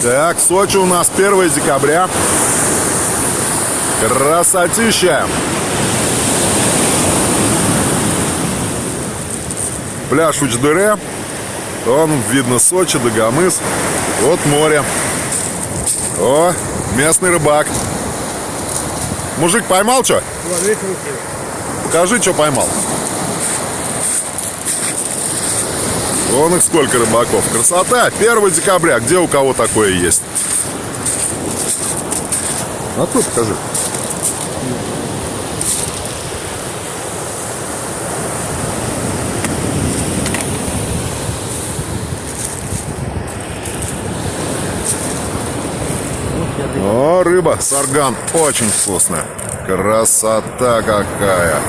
Так, в Сочи у нас 1 декабря. Красотища. Пляж Белые. Вон видно Сочи, Дагомыс. Вот море. О, местный рыбак. Мужик, поймал что? Покажи, что поймал. Вон их сколько рыбаков. Красота. 1 декабря. Где у кого такое есть? А тут покажи. О, рыба, сарган, очень вкусная. Красота какая.